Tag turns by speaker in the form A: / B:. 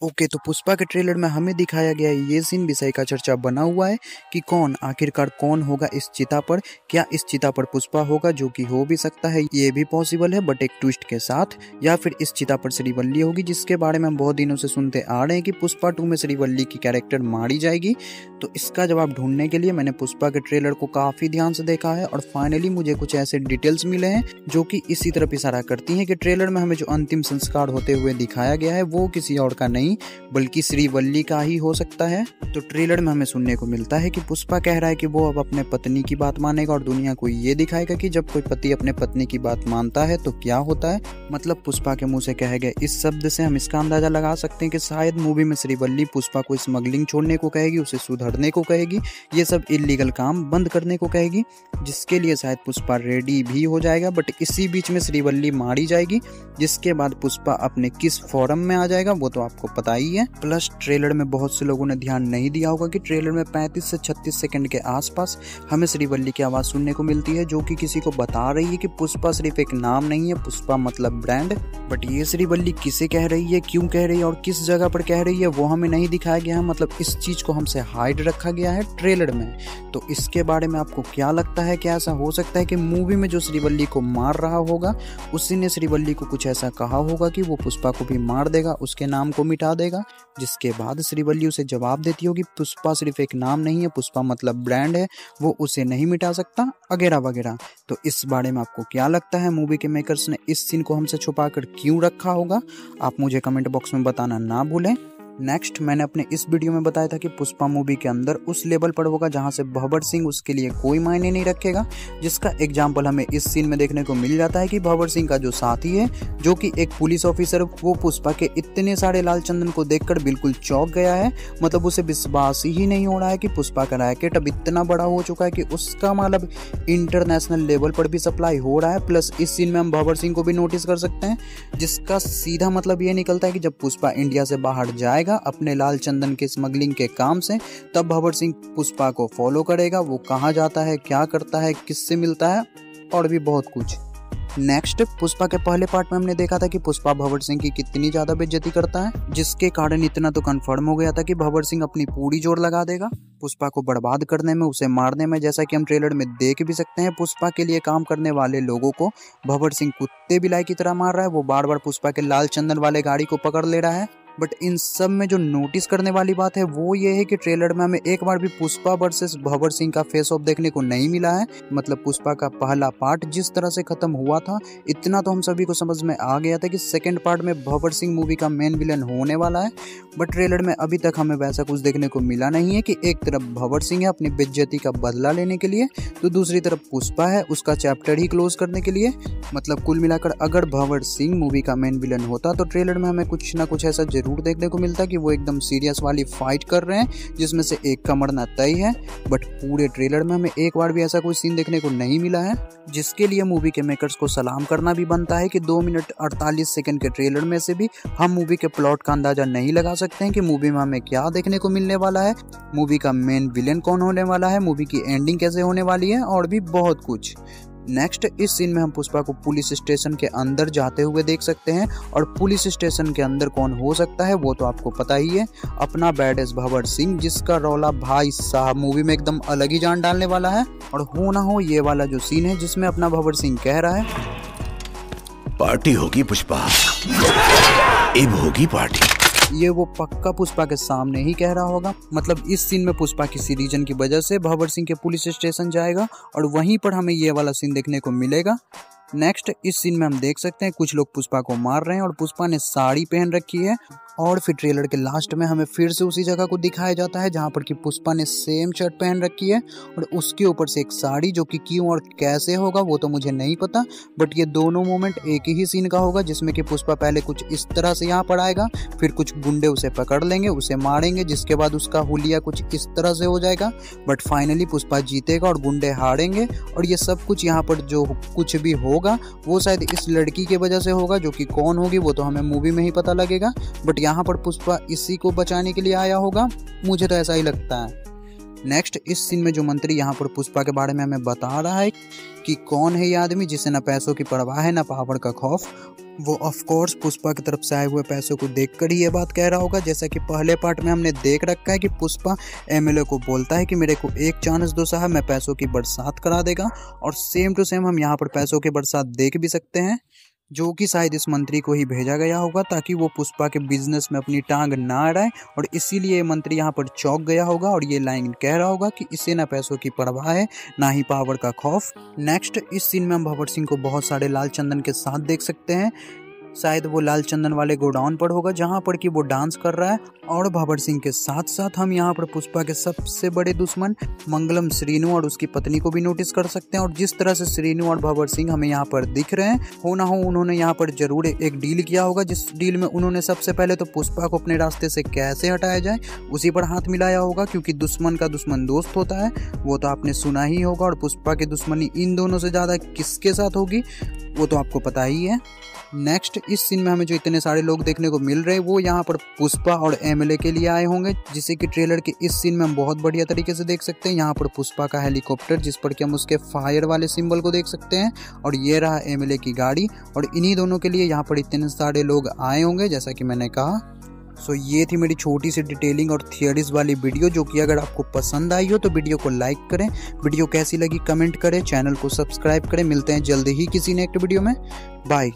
A: Okay, तो पुष्पा के trailer में हमें दिखाया गया है ये सीन विषय का चर्चा बना हुआ है कि कौन आखिरकार कौन होगा इस चिता पर। क्या इस चिता पर पुष्पा होगा, जो कि हो भी सकता है, ये भी पॉसिबल है बट एक ट्विस्ट के साथ, या फिर इस चिता पर श्रीवल्ली होगी, जिसके बारे में हम बहुत दिनों से सुनते आ रहे हैं कि पुष्पा 2 में श्रीवल्ली की कैरेक्टर मारी जाएगी। तो इसका जवाब ढूंढने के लिए मैंने पुष्पा के ट्रेलर को काफ़ी ध्यान से देखा है और फाइनली मुझे कुछ ऐसे डिटेल्स मिले हैं जो कि इसी तरफ इशारा करती हैं कि ट्रेलर में हमें जो अंतिम संस्कार होते हुए दिखाया गया है वो किसी और का नहीं बल्कि श्रीवल्ली का ही हो सकता है। तो ट्रेलर में हमें सुनने को मिलता है कि पुष्पा कह रहा है कि वो अब अपने पत्नी की बात मानेगा और दुनिया को ये दिखाएगा कि जब कोई पति अपने पत्नी की बात मानता है तो क्या होता है। मतलब पुष्पा के मुंह से कहे गए इस शब्द से हम इसका अंदाजा लगा सकते हैं कि शायद मूवी में श्रीवल्ली पुष्पा को स्मगलिंग छोड़ने को कहेगी, उसे सुधरने को कहेगी, ये सब इलीगल काम बंद करने को कहेगी, जिसके लिए शायद पुष्पा रेडी भी हो जाएगा। बट इसी बीच में श्रीवल्ली मारी जाएगी, जिसके बाद पुष्पा अपने किस फॉर्म में आ जाएगा वो तो आपको पता ही है। प्लस ट्रेलर में बहुत से लोगों ने ध्यान नहीं दिया होगा कि ट्रेलर में 35 से 36 सेकंड के आसपास हमें श्रीवल्ली की आवाज़ सुनने को मिलती है, जो कि किसी को बता रही है कि पुष्पा सिर्फ एक नाम नहीं है, पुष्पा मतलब ब्रांड। बट ये श्रीवल्ली किसे कह रही है, क्यों कह रही है और किस जगह पर कह रही है वो हमें नहीं दिखाया गया है। मतलब इस चीज़ को हमसे हाइड रखा गया है ट्रेलर में। तो इसके बारे में आपको क्या लगता है कि ऐसा हो सकता है कि मूवी में जो श्रीवल्ली को मार रहा होगा उसी ने श्रीवल्ली को कुछ ऐसा कहा होगा कि वो पुष्पा को भी मार देगा, उसके नाम को मिटा देगा, जिसके बाद श्रीवल्ली उसे जवाब देती होगी पुष्पा सिर्फ एक नाम नहीं है, पुष्पा मतलब ब्रांड है, वो उसे नहीं मिटा सकता, वगैरह वगैरह। तो इस बारे में आपको क्या लगता है, मूवी के मेकर्स ने इस सीन को हमसे छुपाकर क्यों रखा होगा? आप मुझे कमेंट बॉक्स में बताना ना भूलें। नेक्स्ट, मैंने अपने इस वीडियो में बताया था कि पुष्पा मूवी के अंदर उस लेवल पर होगा जहां से भंवर सिंह उसके लिए कोई मायने नहीं रखेगा, जिसका एग्जाम्पल हमें इस सीन में देखने को मिल जाता है कि भंवर सिंह का जो साथी है जो कि एक पुलिस ऑफिसर, वो पुष्पा के इतने सारे लाल चंदन को देखकर बिल्कुल चौंक गया है। मतलब उसे विश्वास ही नहीं हो रहा है कि पुष्पा का रैकेट अब इतना बड़ा हो चुका है कि उसका मतलब इंटरनेशनल लेवल पर भी सप्लाई हो रहा है। प्लस इस सीन में हम भंवर सिंह को भी नोटिस कर सकते हैं, जिसका सीधा मतलब ये निकलता है कि जब पुष्पा इंडिया से बाहर जाएगा अपने लाल चंदन के स्मगलिंग के काम से, तब भंवर सिंह पुष्पा को फॉलो करेगा। वो कहाँ जाता है, क्या करता है, किससे मिलता है और भी बहुत कुछ। नेक्स्ट, पुष्पा के पहले पार्ट में हमने देखा था कि पुष्पा भंवर सिंह की कितनी ज्यादा बेइज्जती करता है, जिसके कारण इतना तो कंफर्म हो गया था कि भंवर सिंह अपनी पूरी जोर लगा देगा पुष्पा को बर्बाद करने में, उसे मारने में। जैसा कि हम ट्रेलर में देख भी सकते हैं, पुष्पा के लिए काम करने वाले लोगों को भंवर सिंह कुत्ते बिलाई की तरह मार रहा है। वो बार बार पुष्पा के लाल चंदन वाले गाड़ी को पकड़ ले रहा है। बट इन सब में जो नोटिस करने वाली बात है वो ये है कि ट्रेलर में हमें एक बार भी पुष्पा वर्सेस भंवर सिंह का फेस ऑफ देखने को नहीं मिला है। मतलब पुष्पा का पहला पार्ट जिस तरह से खत्म हुआ था, इतना तो हम सभी को समझ में आ गया था कि सेकंड पार्ट में भंवर सिंह मूवी का मेन विलन होने वाला है। बट ट्रेलर में अभी तक हमें वैसा कुछ देखने को मिला नहीं है कि एक तरफ भंवर सिंह है अपनी बेइज्जती का बदला लेने के लिए, तो दूसरी तरफ पुष्पा है उसका चैप्टर ही क्लोज करने के लिए। मतलब कुल मिलाकर अगर भंवर सिंह मूवी का मेन विलन होता तो ट्रेलर में हमें कुछ ना कुछ ऐसा जरूर देखने को मिलता कि वो एकदम सीरियस वाली फाइट कर रहे हैं जिसमें से एक का मरना तय है। बट पूरे ट्रेलर में हमें एक बार भी ऐसा कोई सीन देखने को नहीं मिला है, जिसके लिए मूवी के मेकर्स को सलाम करना भी बनता है कि 2 मिनट 48 सेकंड के ट्रेलर में से भी हम मूवी के प्लॉट का अंदाजा नहीं लगा सकते हैं कि मूवी में हमें क्या देखने को मिलने वाला है, मूवी का मेन विलेन कौन होने वाला है, मूवी की एंडिंग कैसे होने वाली है और भी बहुत कुछ। नेक्स्ट, इस सीन में हम पुष्पा को पुलिस स्टेशन के अंदर जाते हुए देख सकते हैं और पुलिस स्टेशन के अंदर कौन हो सकता है वो तो आपको पता ही है, अपना बैडेस भंवर सिंह, जिसका रौला भाई साहब मूवी में एकदम अलग ही जान डालने वाला है। और हो ना हो ये वाला जो सीन है जिसमें अपना भंवर सिंह कह रहा है
B: पार्टी होगी पुष्पा, इब होगी पार्टी,
A: ये वो पक्का पुष्पा के सामने ही कह रहा होगा। मतलब इस सीन में पुष्पा किसी रीजन की वजह से भंवर सिंह के पुलिस स्टेशन जाएगा और वहीं पर हमें ये वाला सीन देखने को मिलेगा। नेक्स्ट, इस सीन में हम देख सकते हैं कुछ लोग पुष्पा को मार रहे हैं और पुष्पा ने साड़ी पहन रखी है। और फिर ट्रेलर के लास्ट में हमें फिर से उसी जगह को दिखाया जाता है जहां पर कि पुष्पा ने सेम शर्ट पहन रखी है और उसके ऊपर से एक साड़ी, जो कि क्यों और कैसे होगा वो तो मुझे नहीं पता। बट ये दोनों मोमेंट एक ही सीन का होगा, जिसमें कि पुष्पा पहले कुछ इस तरह से यहाँ पर आएगा, फिर कुछ गुंडे उसे पकड़ लेंगे, उसे मारेंगे, जिसके बाद उसका हुलिया कुछ इस तरह से हो जाएगा। बट फाइनली पुष्पा जीतेगा और गुंडे हारेंगे। और ये सब कुछ यहाँ पर जो कुछ भी होगा वो शायद इस लड़की की वजह से होगा, जो कि कौन होगी वो तो हमें मूवी में ही पता लगेगा। बट यहाँ पर पुष्पा इसी को बचाने के लिए आया होगा, मुझे तो ऐसा ही लगता है। नेक्स्ट, इस सीन में जो मंत्री यहाँ पर पुष्पा के बारे में हमें बता रहा है कि कौन है ये आदमी जिसे न पैसों की परवाह है न पावर का खौफ, वो ऑफ कोर्स पुष्पा की तरफ से आए हुए पैसों को देखकर ही ये बात कह रहा होगा। जैसा कि पहले पार्ट में हमने देख रखा है कि पुष्पा एमएलए को बोलता है कि मेरे को एक चांस दो साहब, मैं पैसों की बरसात करा देगा। और सेम टू सेम हम यहाँ पर पैसों की बरसात देख भी सकते हैं, जो कि शायद इस मंत्री को ही भेजा गया होगा ताकि वो पुष्पा के बिजनेस में अपनी टांग ना अड़ाए, और इसीलिए मंत्री यहाँ पर चौंक गया होगा और ये लाइन कह रहा होगा कि इसे ना पैसों की परवाह है ना ही पावर का खौफ। नेक्स्ट इस सीन में हम भंवर सिंह को बहुत सारे लाल चंदन के साथ देख सकते हैं। शायद वो लाल चंदन वाले गोडाउन पर होगा जहाँ पर कि वो डांस कर रहा है। और भंवर सिंह के साथ साथ हम यहाँ पर पुष्पा के सबसे बड़े दुश्मन मंगलम श्रीनु और उसकी पत्नी को भी नोटिस कर सकते हैं। और जिस तरह से श्रीनु और भंवर सिंह हमें यहाँ पर दिख रहे हैं, हो ना हो उन्होंने यहाँ पर जरूर एक डील किया होगा, जिस डील में उन्होंने सबसे पहले तो पुष्पा को अपने रास्ते से कैसे हटाया जाए उसी पर हाथ मिलाया होगा, क्योंकि दुश्मन का दुश्मन दोस्त होता है, वो तो आपने सुना ही होगा। और पुष्पा की दुश्मनी इन दोनों से ज़्यादा किसके साथ होगी वो तो आपको पता ही है। नेक्स्ट इस सीन में हमें जो इतने सारे लोग देखने को मिल रहे हैं वो यहाँ पर पुष्पा और एमएलए के लिए आए होंगे, जिसे कि ट्रेलर के इस सीन में हम बहुत बढ़िया तरीके से देख सकते हैं। यहाँ पर पुष्पा का हेलीकॉप्टर जिस पर कि हम उसके फायर वाले सिंबल को देख सकते हैं, और ये रहा एमएलए की गाड़ी। और इन्हीं दोनों के लिए यहाँ पर इतने सारे लोग आए होंगे जैसा कि मैंने कहा। सो ये थी मेरी छोटी सी डिटेलिंग और थियरीज वाली वीडियो, जो कि अगर आपको पसंद आई हो तो वीडियो को लाइक करें, वीडियो कैसी लगी कमेंट करें, चैनल को सब्सक्राइब करें। मिलते हैं जल्दी ही किसी नेक्स्ट वीडियो में। बाय।